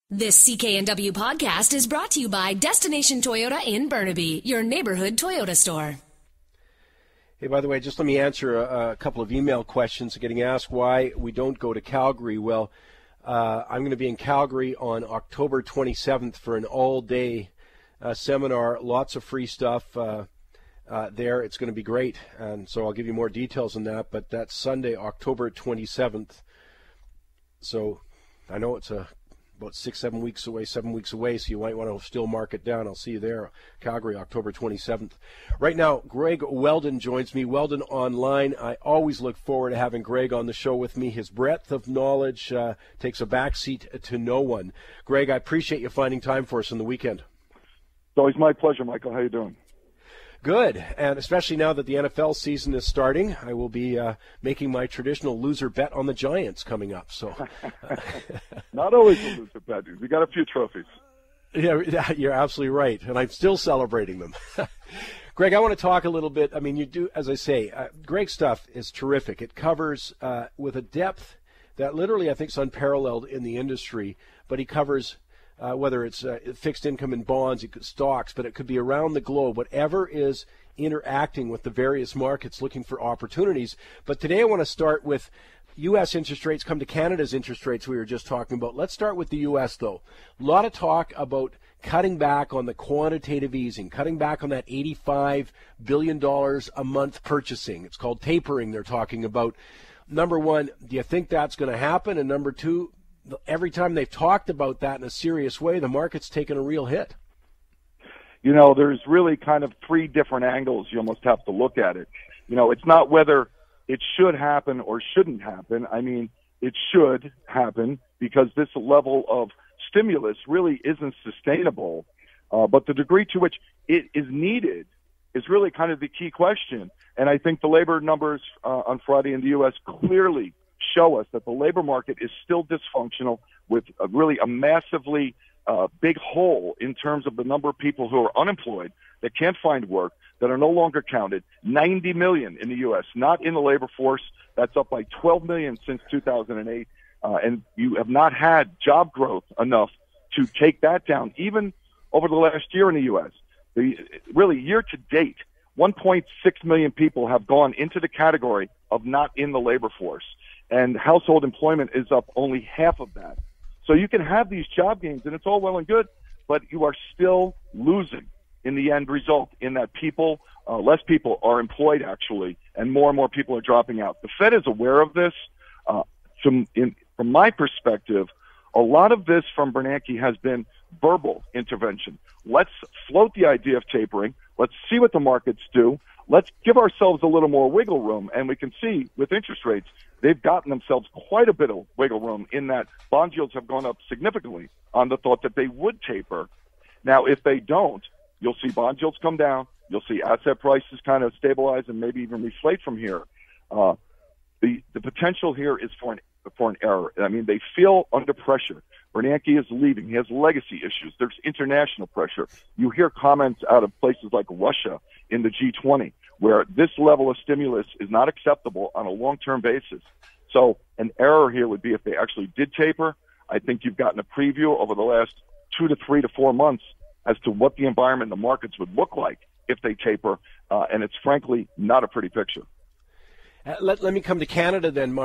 This CKNW podcast is brought to you by Destination Toyota in Burnaby, your neighborhood Toyota store. Hey, by the way, just let me answer a couple of email questions getting asked why we don't go to Calgary. Well, I'm going to be in Calgary on October 27th for an all-day seminar, lots of free stuff there. It's going to be great, and so I'll give you more details on that, but that's Sunday, October 27th. So I know it's about 7 weeks away, so you might want to still mark it down. I'll see you there, Calgary, October 27th. Right now, Greg Weldon joins me, Weldon Online. I always look forward to having Greg on the show with me. His breadth of knowledge takes a backseat to no one. Greg, I appreciate you finding time for us on the weekend. It's always my pleasure, Michael. How you doing? Good, and especially now that the NFL season is starting, I will be making my traditional loser bet on the Giants coming up. So, not always a loser bet. We got a few trophies. Yeah, you're absolutely right, and I'm still celebrating them. Greg, I want to talk a little bit. I mean, you do, as I say, Greg's stuff is terrific. It covers with a depth that literally I think is unparalleled in the industry, but he covers whether it's fixed income and bonds, stocks, but it could be around the globe, whatever is interacting with the various markets looking for opportunities. But today I want to start with U.S. interest rates, come to Canada's interest rates we were just talking about. Let's start with the U.S., though. A lot of talk about cutting back on the quantitative easing, cutting back on that $85 billion a month purchasing. It's called tapering they're talking about. Number one, do you think that's going to happen? And number two, every time they've talked about that in a serious way, the market's taken a real hit. You know, there's really kind of three different angles you almost have to look at it. You know, it's not whether it should happen or shouldn't happen. I mean, it should happen because this level of stimulus really isn't sustainable. But the degree to which it is needed is really kind of the key question. And I think the labor numbers on Friday in the U.S. clearly show us that the labor market is still dysfunctional with really a massively big hole in terms of the number of people who are unemployed, that can't find work, that are no longer counted. 90 million in the U.S., not in the labor force. That's up by 12 million since 2008. And you have not had job growth enough to take that down, even over the last year in the U.S. Really, year to date, 1.6 million people have gone into the category of not in the labor force. And household employment is up only half of that. So you can have these job gains, and it's all well and good, but you are still losing in the end result in that less people are employed actually, and more people are dropping out. The Fed is aware of this. From my perspective, a lot of this from Bernanke has been verbal intervention. Let's float the idea of tapering. Let's see what the markets do. Let's give ourselves a little more wiggle room, and we can see with interest rates, they've gotten themselves quite a bit of wiggle room in that bond yields have gone up significantly on the thought that they would taper. Now, if they don't, you'll see bond yields come down. You'll see asset prices kind of stabilize and maybe even reflate from here. The potential here is for an error. I mean, they feel under pressure. Bernanke is leaving. He has legacy issues. There's international pressure. You hear comments out of places like Russia in the G20 where this level of stimulus is not acceptable on a long-term basis. So an error here would be if they actually did taper. I think you've gotten a preview over the last 2 to 3 to 4 months as to what the environment in the markets would look like if they taper, and it's frankly not a pretty picture. Let me come to Canada then,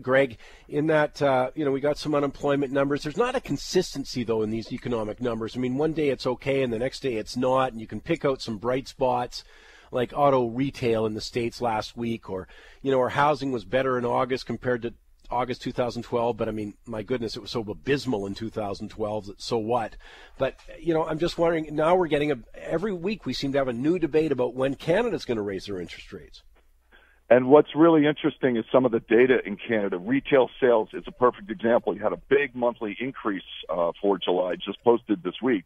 Greg, in that, we got some unemployment numbers. There's not a consistency, though, in these economic numbers. I mean, one day it's okay and the next day it's not, and you can pick out some bright spots like auto retail in the States last week, or, our housing was better in August compared to August 2012, but I mean, my goodness, it was so abysmal in 2012, that so what? But, I'm just wondering, now we're getting every week we seem to have a new debate about when Canada's going to raise their interest rates. And what's really interesting is some of the data in Canada. Retail sales is a perfect example. You had a big monthly increase for July, just posted this week.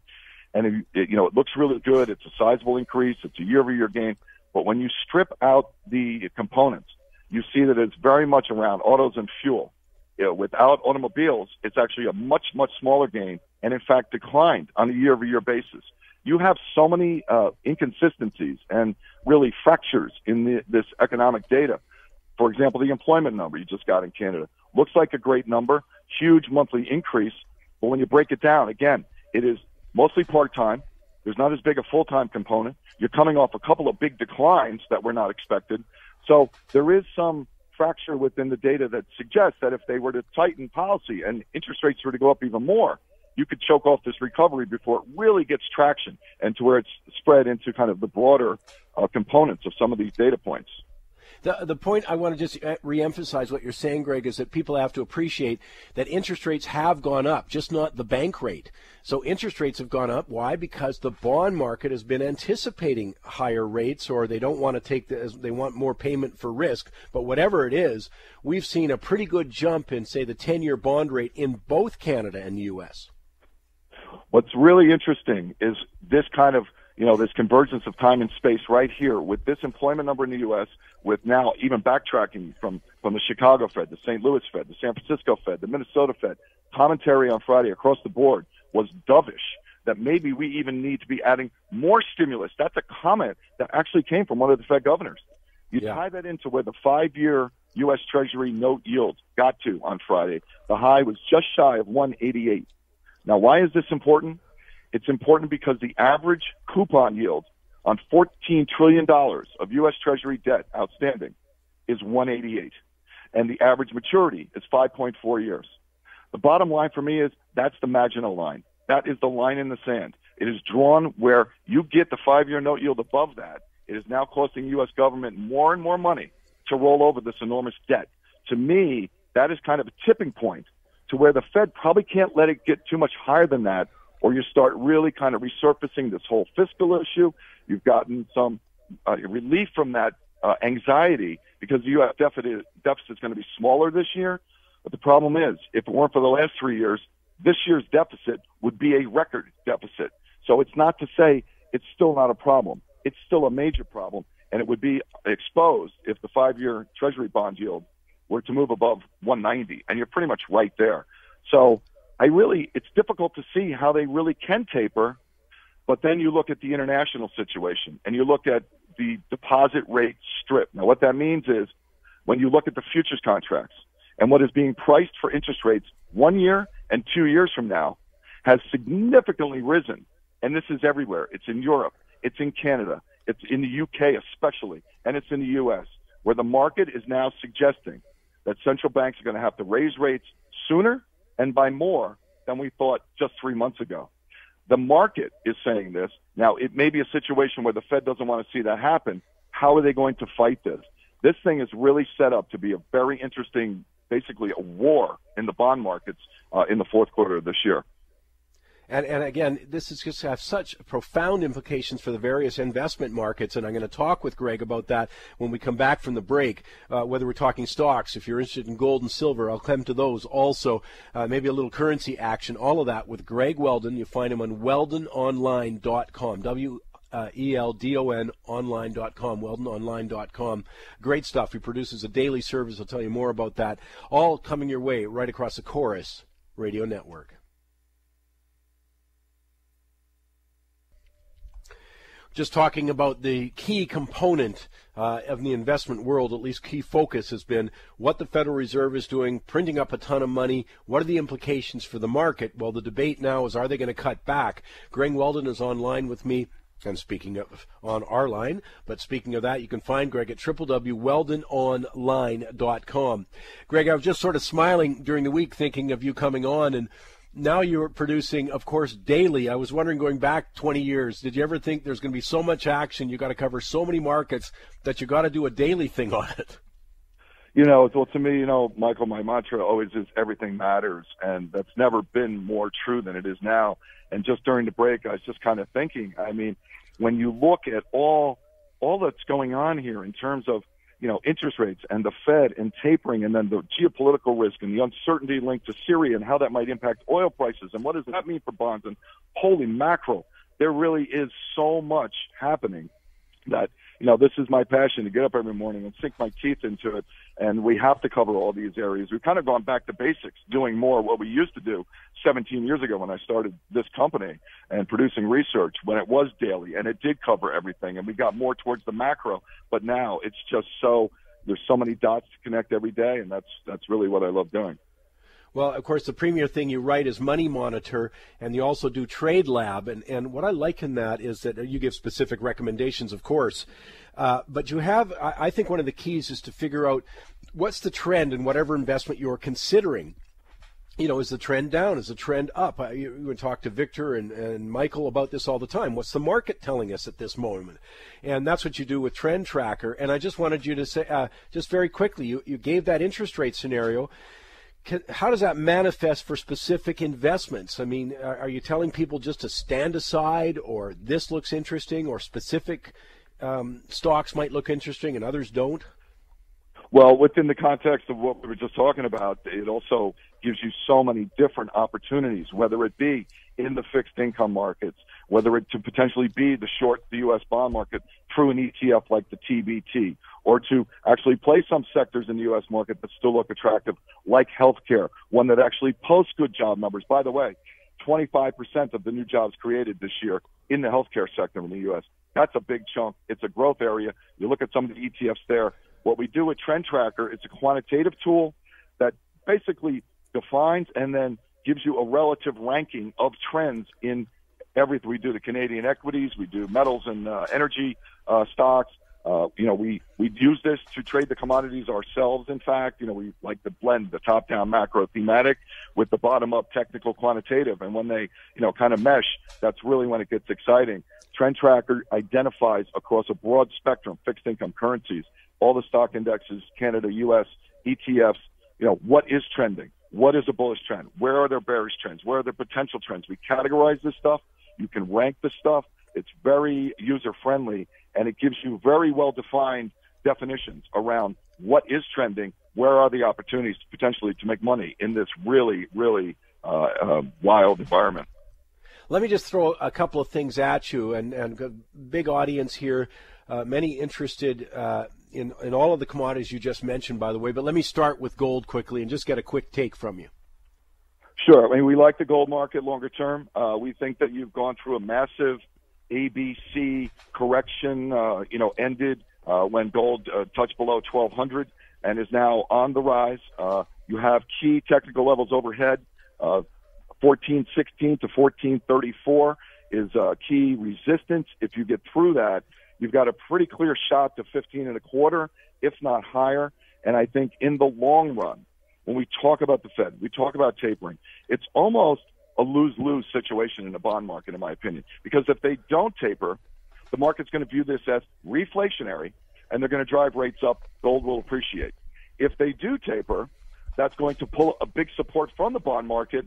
And, it looks really good. It's a sizable increase. It's a year-over-year gain. But when you strip out the components, you see that it's very much around autos and fuel. Without automobiles, it's actually a much, much smaller gain and, in fact, declined on a year-over-year basis. You have so many inconsistencies and really fractures in this economic data. For example, the employment number you just got in Canada looks like a great number, huge monthly increase, But when you break it down, again, it is mostly part-time. There's not as big a full-time component. You're coming off a couple of big declines that were not expected. So there is some fracture within the data that suggests that if they were to tighten policy and interest rates were to go up even more, you could choke off this recovery before it really gets traction and to where it's spread into kind of the broader components of some of these data points. The point I want to just reemphasize what you're saying, Greg, is that people have to appreciate that interest rates have gone up, just not the bank rate. So interest rates have gone up. Why? Because the bond market has been anticipating higher rates, or they don't want to take they want more payment for risk. But whatever it is, we've seen a pretty good jump in, say, the 10-year bond rate in both Canada and the U.S. What's really interesting is this kind of, this convergence of time and space right here with this employment number in the U.S., with now even backtracking from the Chicago Fed, the St. Louis Fed, the San Francisco Fed, the Minnesota Fed. Commentary on Friday across the board was dovish that maybe we even need to be adding more stimulus. That's a comment that actually came from one of the Fed governors. You tie that into where the 5-year U.S. Treasury note yield got to on Friday. The high was just shy of 188. Now, why is this important? It's important because the average coupon yield on $14 trillion of U.S. Treasury debt outstanding is 188, and the average maturity is 5.4 years. The bottom line for me is that's the Maginot Line. That is the line in the sand. It is drawn where you get the 5-year note yield above that. It is now costing the U.S. government more and more money to roll over this enormous debt. To me, that is kind of a tipping point to where the Fed probably can't let it get too much higher than that, or you start really kind of resurfacing this whole fiscal issue. You've gotten some relief from that anxiety because the U.S. deficit is going to be smaller this year. But the problem is, if it weren't for the last 3 years, this year's deficit would be a record deficit. So it's not to say it's still not a problem. It's still a major problem, and it would be exposed if the 5-year Treasury bond yield were to move above 190, and you're pretty much right there. So it's difficult to see how they really can taper, but then you look at the international situation, and you look at the deposit rate strip. Now, what that means is when you look at the futures contracts and what is being priced for interest rates 1 year and 2 years from now has significantly risen, and this is everywhere. It's in Europe. It's in Canada. It's in the UK especially, and it's in the U.S., where the market is now suggesting that central banks are going to have to raise rates sooner and by more than we thought just 3 months ago. The market is saying this. Now, it may be a situation where the Fed doesn't want to see that happen. How are they going to fight this? This thing is really set up to be a very interesting, basically a war in the bond markets in the fourth quarter of this year. And again, this is just have such profound implications for the various investment markets, and I'm going to talk with Greg about that when we come back from the break, whether we're talking stocks. If you're interested in gold and silver, I'll come to those also, maybe a little currency action, all of that with Greg Weldon. You find him on weldononline.com, WELDON online.com, weldononline.com. Great stuff. He produces a daily service. I'll tell you more about that. All coming your way right across the Chorus Radio Network. Just talking about the key component of the investment world, at least key focus has been what the Federal Reserve is doing, printing up a ton of money. What are the implications for the market? Well, the debate now is, are they going to cut back? Greg Weldon is online with me. And speaking of on our line, but speaking of that, you can find Greg at www.weldononline.com. Greg, I was just sort of smiling during the week thinking of you coming on, and now you're producing, of course, daily. I was wondering, going back 20 years, did you ever think there's going to be so much action, you got to cover so many markets, that you got to do a daily thing on it? Well, to me, Michael, my mantra always is everything matters, and that's never been more true than it is now. And just during the break, I was just kind of thinking, when you look at all that's going on here in terms of, interest rates and the Fed and tapering, and then the geopolitical risk and the uncertainty linked to Syria and how that might impact oil prices, and what does that mean for bonds, and holy mackerel, there really is so much happening that, this is my passion, to get up every morning and sink my teeth into it. And we have to cover all these areas. We've kind of gone back to basics, doing more of what we used to do 17 years ago when I started this company and producing research, when it was daily and it did cover everything. And we got more towards the macro, but now it's just there's so many dots to connect every day. And that's really what I love doing. Well, of course, the premier thing you write is Money Monitor, and you also do Trade Lab. And what I like in that is that you give specific recommendations, of course. But you have, I think one of the keys is to figure out what's the trend in whatever investment you're considering. Is the trend down? Is the trend up? You would talk to Victor and Michael about this all the time. What's the market telling us at this moment? And that's what you do with Trend Tracker. And I just wanted you to say, just very quickly, you gave that interest rate scenario. How does that manifest for specific investments? I mean, are you telling people just to stand aside, or this looks interesting, or specific stocks might look interesting and others don't? Well, within the context of what we were just talking about, it also gives you so many different opportunities, whether it be in the fixed income markets, whether it to potentially be the short the U.S. bond market through an ETF like the TBT, or to actually play some sectors in the U.S. market that still look attractive, like healthcare, one that actually posts good job numbers. By the way, 25% of the new jobs created this year in the healthcare sector in the U.S. That's a big chunk. It's a growth area. You look at some of the ETFs there. What we do with Trend Tracker, it's a quantitative tool that basically defines and then gives you a relative ranking of trends in everything. We do the Canadian equities, we do metals and energy stocks. We use this to trade the commodities ourselves. In fact, we like to blend the top-down macro thematic with the bottom-up technical quantitative. And when they, kind of mesh, that's really when it gets exciting. Trend Tracker identifies across a broad spectrum, fixed income currencies, all the stock indexes, Canada, U.S., ETFs, what is trending? What is a bullish trend? Where are there bearish trends? Where are there potential trends? We categorize this stuff. You can rank the stuff. It's very user-friendly, and it gives you very well-defined definitions around what is trending, where are the opportunities potentially to make money in this really, really wild environment. Let me just throw a couple of things at you, and big audience here, many interested in all of the commodities you just mentioned, by the way. But let me start with gold quickly and just get a quick take from you. Sure. I mean, we like the gold market longer term. We think that you've gone through a massive ABC correction, ended when gold touched below 1,200 and is now on the rise. You have key technical levels overhead. 1416 to 1434 is key resistance. If you get through that, you've got a pretty clear shot to 15 and a quarter, if not higher. And I think in the long run, when we talk about the Fed, we talk about tapering, it's almost a lose-lose situation in the bond market, in my opinion. Because if they don't taper, the market's going to view this as reflationary, and they're going to drive rates up. Gold will appreciate. If they do taper, that's going to pull a big support from the bond market.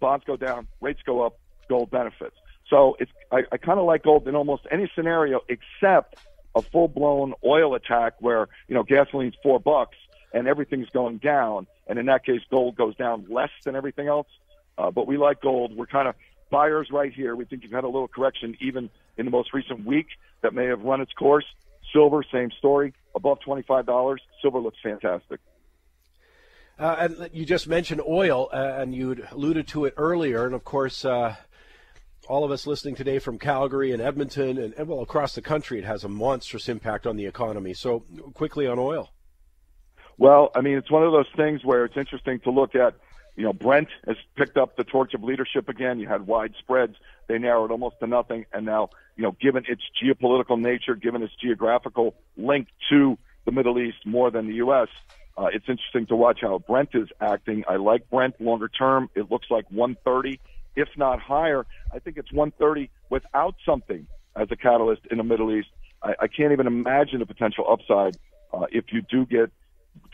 Bonds go down, rates go up, gold benefits. So I kind of like gold in almost any scenario except a full-blown oil attack where, gasoline's $4 and everything's going down. And in that case, gold goes down less than everything else. But we like gold. We're kind of buyers right here. We think you've had a little correction even in the most recent week that may have run its course. Silver, same story, above $25. Silver looks fantastic. And you just mentioned oil, and you alluded to it earlier. And, of course, all of us listening today from Calgary and Edmonton and across the country, it has a monstrous impact on the economy. So quickly on oil. Well, I mean, it's one of those things where it's interesting to look at. Brent has picked up the torch of leadership again. You had wide spreads. They narrowed almost to nothing. And now, given its geopolitical nature, given its geographical link to the Middle East more than the U.S., it's interesting to watch how Brent is acting. I like Brent longer term. It looks like 130, if not higher. I think it's 130 without something as a catalyst in the Middle East. I can't even imagine a potential upside if you do get,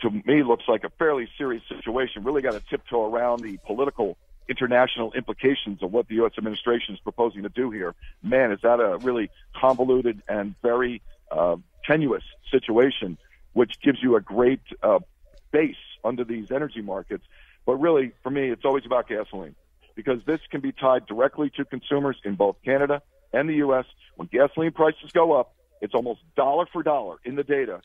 to me, looks like a fairly serious situation. Really got to tiptoe around the political international implications of what the U.S. administration is proposing to do here. Man, is that a really convoluted and very tenuous situation, which gives you a great base under these energy markets. But really, for me, it's always about gasoline, because this can be tied directly to consumers in both Canada and the U.S. When gasoline prices go up, it's almost dollar for dollar in the data.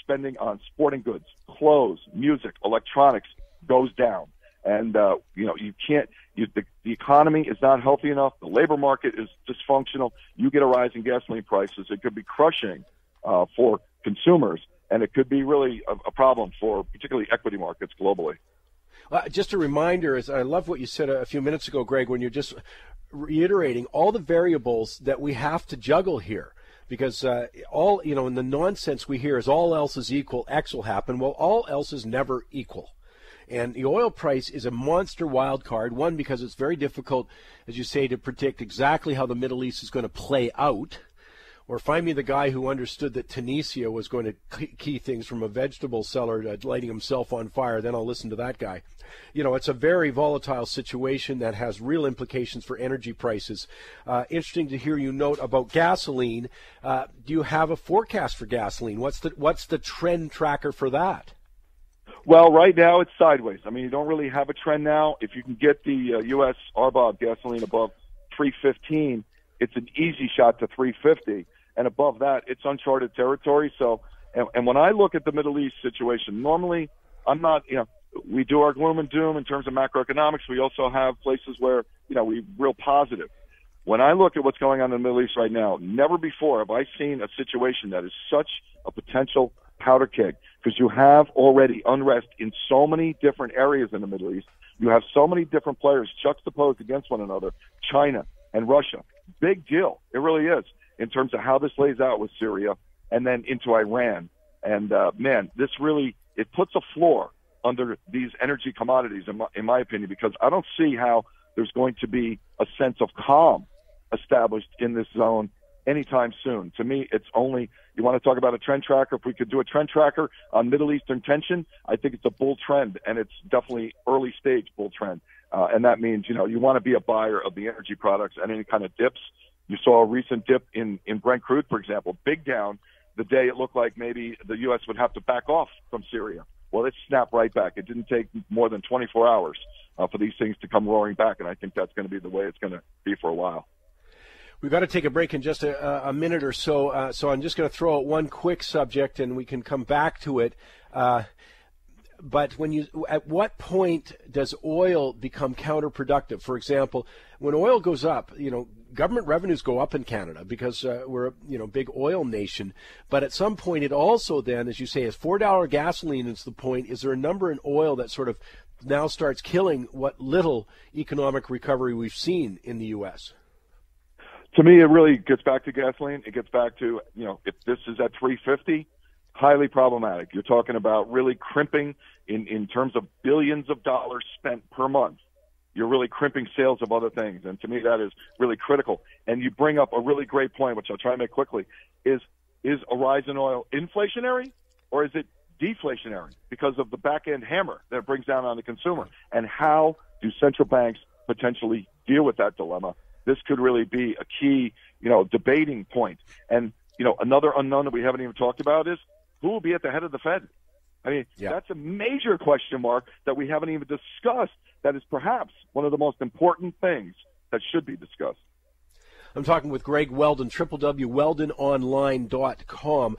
Spending on sporting goods, clothes, music, electronics goes down. And, you can't, the economy is not healthy enough. The labor market is dysfunctional. You get a rise in gasoline prices. It could be crushing for consumers, and it could be really a problem for particularly equity markets globally. Just a reminder, as I love what you said a few minutes ago, Greg, when you're just reiterating all the variables that we have to juggle here. Because all, in the nonsense we hear is all else is equal, X will happen. Well, all else is never equal. And the oil price is a monster wild card, one, because it's very difficult, as you say, to predict exactly how the Middle East is going to play out. Or find me the guy who understood that Tunisia was going to key things from a vegetable seller lighting himself on fire. Then I'll listen to that guy. It's a very volatile situation that has real implications for energy prices. Interesting to hear you note about gasoline. Do you have a forecast for gasoline? What's the trend tracker for that? Well, right now it's sideways. I mean, you don't really have a trend now. If you can get the U.S. RBOB gasoline above 315, it's an easy shot to 350. And above that, it's uncharted territory. So, and when I look at the Middle East situation, normally I'm not, we do our gloom and doom in terms of macroeconomics. We also have places where, we're real positive. When I look at what's going on in the Middle East right now, never before have I seen a situation that is such a potential powder keg, because you have already unrest in so many different areas in the Middle East. You have so many different players juxtaposed against one another, China and Russia. Big deal. It really is, in terms of how this lays out with Syria and then into Iran. And, man, this really, it puts a floor under these energy commodities, in my opinion, because I don't see how there's going to be a sense of calm established in this zone anytime soon. To me, it's only, you want to talk about a trend tracker. If we could do a trend tracker on Middle Eastern tension, I think it's a bull trend, and it's definitely early stage bull trend. And that means, you want to be a buyer of the energy products and any kind of dips. You saw a recent dip in Brent crude, for example, big down the day it looked like maybe the U.S. would have to back off from Syria. Well, it snapped right back. It didn't take more than 24 hours for these things to come roaring back, and I think that's going to be the way it's going to be for a while. We've got to take a break in just a minute or so, so I'm just going to throw out one quick subject, and we can come back to it. But at what point does oil become counterproductive? For example, when oil goes up, government revenues go up in Canada because we're a big oil nation. But at some point, it also then, as you say, is $4 gasoline is the point. Is there a number in oil that sort of now starts killing what little economic recovery we've seen in the U.S.? To me, it really gets back to gasoline. It gets back to, if this is at 350, highly problematic. You're talking about really crimping in terms of billions of dollars spent per month. You're really crimping sales of other things. And to me, that is really critical. And you bring up a really great point, which I'll try to make quickly, is a rise in oil inflationary or is it deflationary because of the back-end hammer that it brings down on the consumer? And how do central banks potentially deal with that dilemma? This could really be a key, debating point. And, another unknown that we haven't even talked about is who will be at the head of the Fed? I mean, That's a major question mark that we haven't even discussed. That is perhaps one of the most important things that should be discussed. I'm talking with Greg Weldon, www.weldononline.com.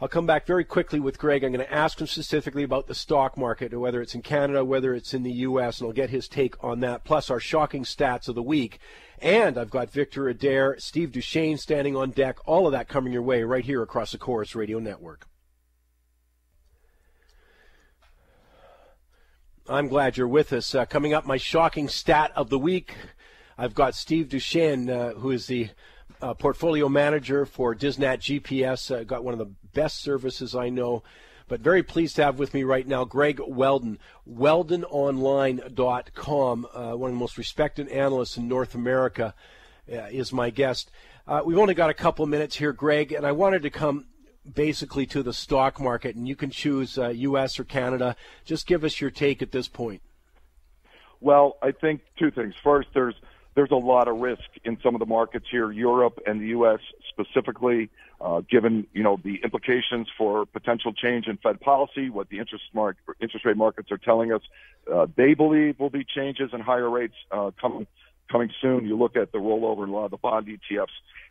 I'll come back very quickly with Greg. I'm going to ask him specifically about the stock market, whether it's in Canada, whether it's in the U.S., and I'll get his take on that, plus our shocking stats of the week. And I've got Victor Adair, Steve Duchesne standing on deck, all of that coming your way right here across the Chorus Radio Network. I'm glad you're with us. Coming up, my shocking stat of the week. I've got Steve Duchesne, who is the portfolio manager for Disnat GPS. Got one of the best services I know. But very pleased to have with me right now Greg Weldon, weldononline.com, one of the most respected analysts in North America, is my guest. We've only got a couple of minutes here, Greg, and I wanted to come basically to the stock market, and you can choose U.S. or Canada. Just give us your take at this point. Well, I think two things. First, there's a lot of risk in some of the markets here, Europe and the U.S. specifically, given the implications for potential change in Fed policy, what the interest rate markets are telling us. They believe will be changes and higher rates coming soon. You look at the rollover in a lot of the bond ETFs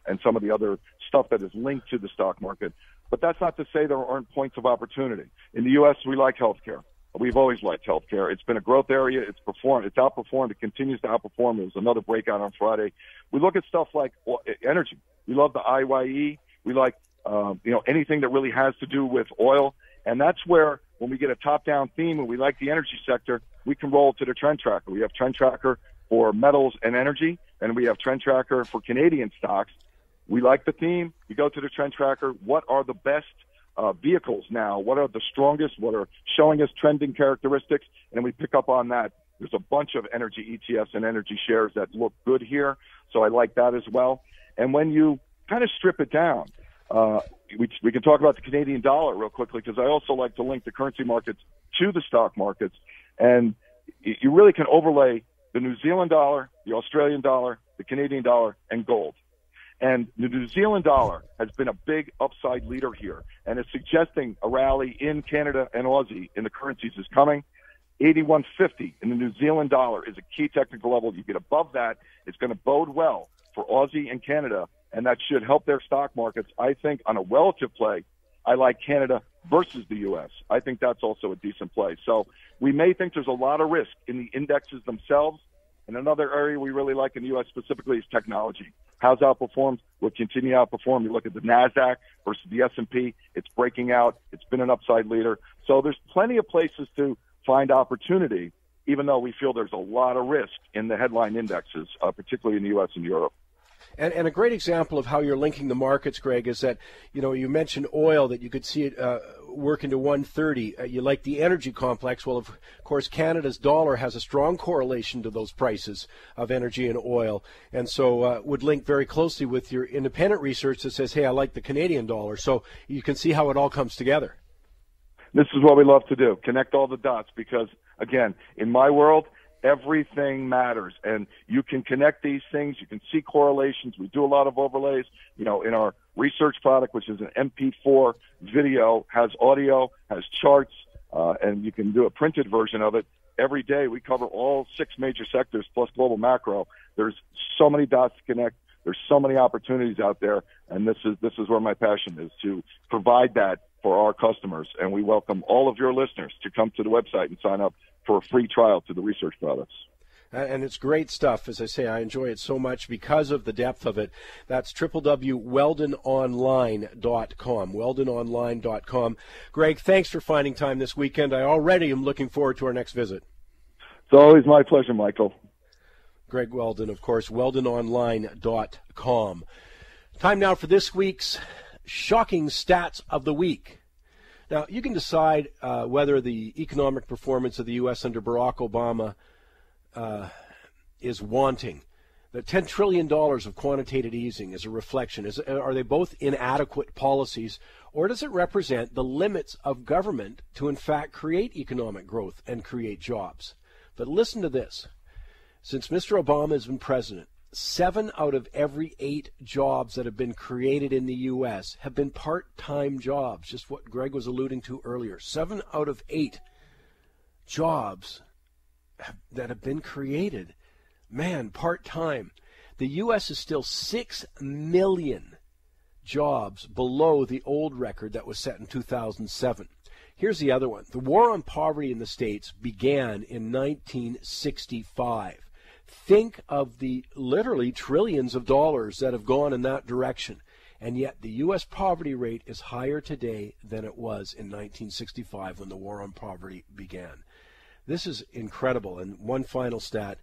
and some of the other stuff that is linked to the stock market. But that's not to say there aren't points of opportunity. In the U.S., we like healthcare. We've always liked healthcare. It's been a growth area. It's outperformed. It continues to outperform. There was another breakout on Friday. We look at stuff like energy. We love the IYE. We like, anything that really has to do with oil. And that's where, when we get a top-down theme and we like the energy sector, we can roll to the trend tracker. We have trend tracker for metals and energy, and we have trend tracker for Canadian stocks. We like the theme. We go to the trend tracker. What are the best vehicles now? What are the strongest? What are showing us trending characteristics? And we pick up on that. There's a bunch of energy ETFs and energy shares that look good here, so I like that as well. And when you kind of strip it down, we can talk about the Canadian dollar real quickly, because I also like to link the currency markets to the stock markets. And you really can overlay the New Zealand dollar, the Australian dollar, the Canadian dollar, and gold. And the New Zealand dollar has been a big upside leader here, and it's suggesting a rally in Canada and Aussie in the currencies is coming. 81.50 in the New Zealand dollar is a key technical level. You get above that, it's going to bode well for Aussie and Canada, and that should help their stock markets. I think on a relative play, I like Canada versus the U.S. I think that's also a decent play. So we may think there's a lot of risk in the indexes themselves. And another area we really like in the U.S. specifically is technology. How's outperformed? Will continue to outperform. You look at the NASDAQ versus the S&P. It's breaking out. It's been an upside leader. So there's plenty of places to find opportunity, even though we feel there's a lot of risk in the headline indexes, particularly in the U.S. and Europe. And a great example of how you're linking the markets, Greg, is that, you mentioned oil, that you could see it work into 130. You like the energy complex. Well, of course, Canada's dollar has a strong correlation to those prices of energy and oil, and so would link very closely with your independent research that says, hey, I like the Canadian dollar. So you can see how it all comes together. This is what we love to do, connect all the dots, because, again, in my world, everything matters, and you can connect these things. You can see correlations. We do a lot of overlays. In our research product, which is an MP4 video, has audio, has charts, and you can do a printed version of it. Every day we cover all 6 major sectors plus global macro. There's so many dots to connect. There's so many opportunities out there, and this is where my passion is, to provide that for our customers. And we welcome all of your listeners to come to the website and sign up for a free trial to the research products. And it's great stuff. As I say, I enjoy it so much because of the depth of it. That's www.weldononline.com, weldononline.com. Greg, thanks for finding time this weekend. I already am looking forward to our next visit. It's always my pleasure, Michael. Greg Weldon, of course, weldononline.com. Time now for this week's Shocking Stats of the Week. Now, you can decide whether the economic performance of the U.S. under Barack Obama is wanting. The $10 trillion of quantitative easing is a reflection. Are they both inadequate policies, or does it represent the limits of government to, in fact, create economic growth and create jobs? But listen to this. Since Mr. Obama has been president, 7 out of every 8 jobs that have been created in the U.S. have been part-time jobs, just what Greg was alluding to earlier. 7 out of 8 jobs that have been created, part-time. The U.S. is still 6 million jobs below the old record that was set in 2007. Here's the other one. The war on poverty in the States began in 1965. Think of the literally trillions of dollars that have gone in that direction. And yet the U.S. poverty rate is higher today than it was in 1965 when the war on poverty began. This is incredible. And one final stat.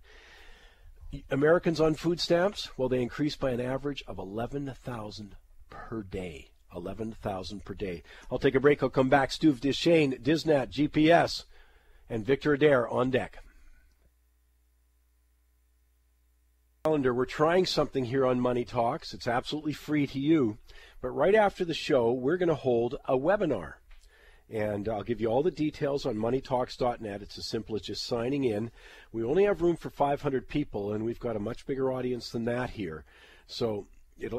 Americans on food stamps, well, they increased by an average of 11,000 per day. 11,000 per day. I'll take a break. I'll come back. Stu Deschênes, Disnat, GPS, and Victor Adair on deck. We're trying something here on Money Talks. It's absolutely free to you. But right after the show, we're going to hold a webinar. And I'll give you all the details on moneytalks.net. It's as simple as just signing in. We only have room for 500 people, and we've got a much bigger audience than that here. So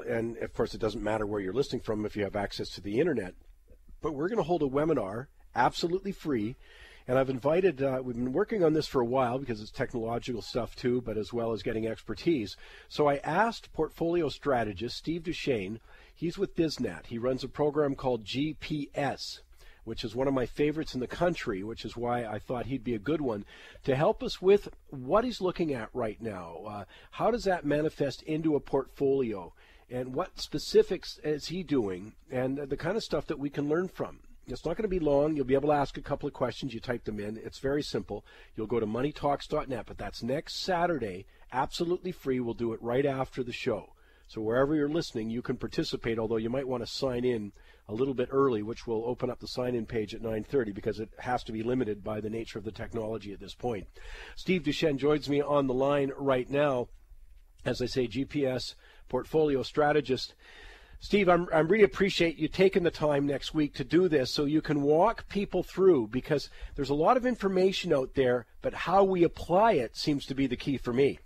and of course, it doesn't matter where you're listening from if you have access to the internet. But we're going to hold a webinar, absolutely free. And I've invited, we've been working on this for a while because it's technological stuff too, but as well as getting expertise. So I asked portfolio strategist Steve Deschênes, he's with Disnat. He runs a program called GPS, which is one of my favorites in the country, which is why I thought he'd be a good one to help us with what he's looking at right now. How does that manifest into a portfolio? And what specifics is he doing? And the kind of stuff that we can learn from. It's not going to be long. You'll be able to ask a couple of questions. You type them in. It's very simple. You'll go to moneytalks.net, but that's next Saturday, absolutely free. We'll do it right after the show. So wherever you're listening, you can participate, although you might want to sign in a little bit early, which will open up the sign-in page at 9:30 because it has to be limited by the nature of the technology at this point. Steve Duchesne joins me on the line right now, as I say, GPS portfolio strategist. Steve, I really appreciate you taking the time next week to do this so you can walk people through, because there's a lot of information out there, but how we apply it seems to be the key for me.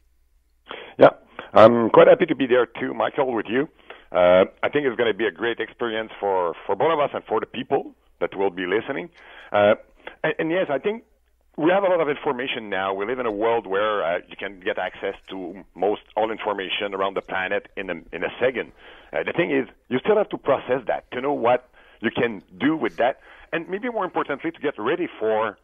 Yeah, I'm quite happy to be there too, Michael, with you. I think it's going to be a great experience for both of us and for the people that will be listening. And yes, I think we have a lot of information now. We live in a world where you can get access to most all information around the planet in a second. The thing is, you still have to process that to know what you can do with that, and maybe more importantly, to get ready for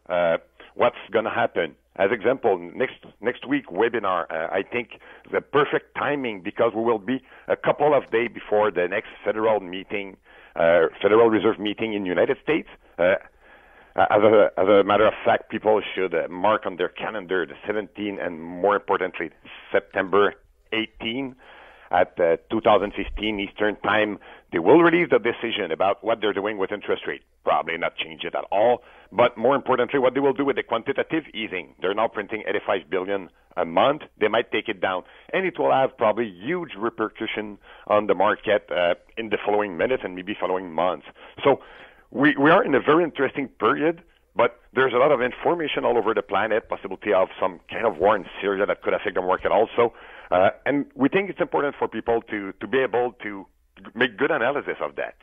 what's going to happen. As example, next week webinar, I think the perfect timing because we will be a couple of days before the next Federal Reserve meeting in the United States. As a matter of fact, people should mark on their calendar the 17th and more importantly September 18 at 2015 Eastern Time. They will release the decision about what they're doing with interest rate. Probably not change it at all, but more importantly, what they will do with the quantitative easing. They're now printing $85 billion a month. They might take it down, and it will have probably huge repercussion on the market in the following minutes and maybe following months. So we are in a very interesting period, but there's a lot of information all over the planet, possibility of some kind of war in Syria that could affect the market also. And we think it's important for people to be able to make good analysis of that.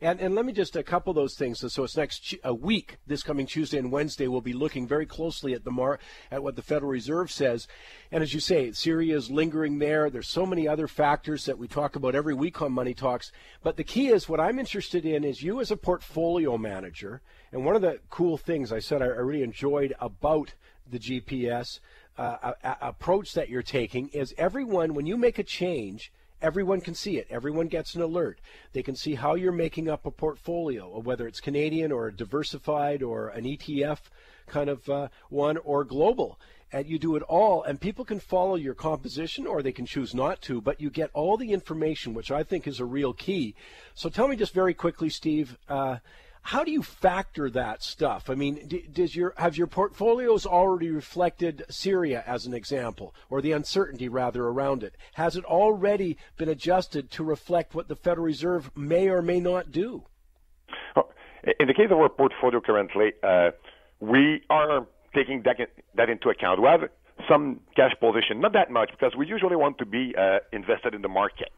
And let me just a couple of those things. So it's next week, this coming Tuesday and Wednesday, we'll be looking very closely at at what the Federal Reserve says. And as you say, Syria is lingering there. There's so many other factors that we talk about every week on Money Talks. But the key is what I'm interested in is you as a portfolio manager. And one of the cool things I said I really enjoyed about the GPS approach that you're taking is everyone, when you make a change, everyone can see it. Everyone gets an alert. They can see how you're making up a portfolio, whether it's Canadian or diversified or an ETF kind of one or global. And you do it all, and people can follow your composition or they can choose not to, but you get all the information, which I think is a real key. So tell me just very quickly, Steve, how do you factor that stuff? I mean, have your portfolios already reflected Syria as an example, or the uncertainty rather around it? Has it already been adjusted to reflect what the Federal Reserve may or may not do? In the case of our portfolio currently, we are taking that into account. We have some cash position, not that much, because we usually want to be invested in the market.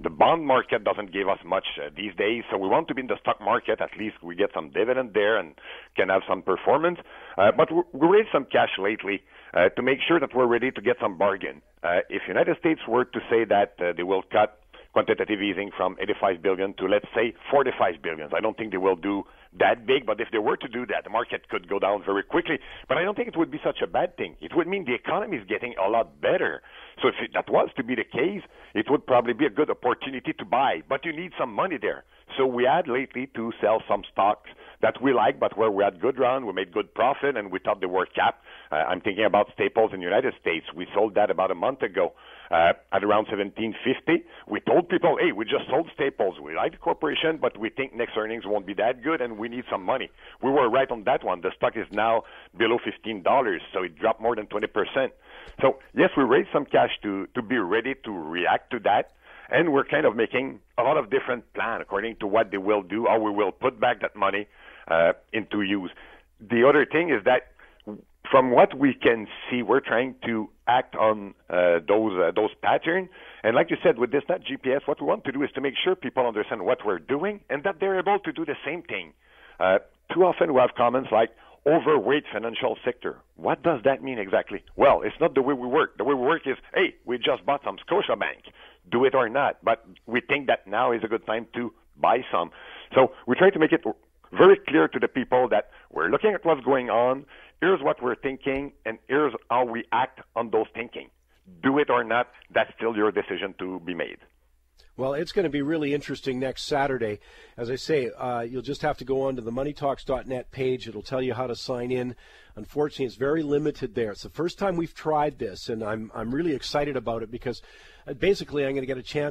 The bond market doesn't give us much these days, so we want to be in the stock market. At least we get some dividend there and can have some performance. But we raised some cash lately to make sure that we're ready to get some bargain. If United States were to say that they will cut quantitative easing from $85 billion to, let's say, $45 billion. I don't think they will do that big, but if they were to do that, the market could go down very quickly. But I don't think it would be such a bad thing. It would mean the economy is getting a lot better. So if that was to be the case, it would probably be a good opportunity to buy. But you need some money there. So we had lately to sell some stocks that we like, but where we had good run, we made good profit, and we thought they were capped. I'm thinking about Staples in the United States. We sold that about a month ago at around $17.50. We told people, hey, we just sold Staples. We like the corporation, but we think next earnings won't be that good, and we need some money. We were right on that one. The stock is now below $15, so it dropped more than 20%. So, yes, we raised some cash to be ready to react to that. And we're kind of making a lot of different plans according to what they will do, how we will put back that money into use. The other thing is that from what we can see, we're trying to act on those patterns. And like you said, with this Net GPS, what we want to do is to make sure people understand what we're doing and that they're able to do the same thing. Too often we have comments like, overweight financial sector. What does that mean exactly? Well, it's not the way we work. The way we work is, hey, we just bought some Scotiabank. Do it or not. But we think that now is a good time to buy some. So we try to make it very clear to the people that we're looking at what's going on. Here's what we're thinking, and here's how we act on those thinking. Do it or not, that's still your decision to be made. Well, it's going to be really interesting next Saturday. As I say, you'll just have to go on to the moneytalks.net page. It'll tell you how to sign in. Unfortunately, it's very limited there. It's the first time we've tried this, and I'm really excited about it because basically I'm going to get a chance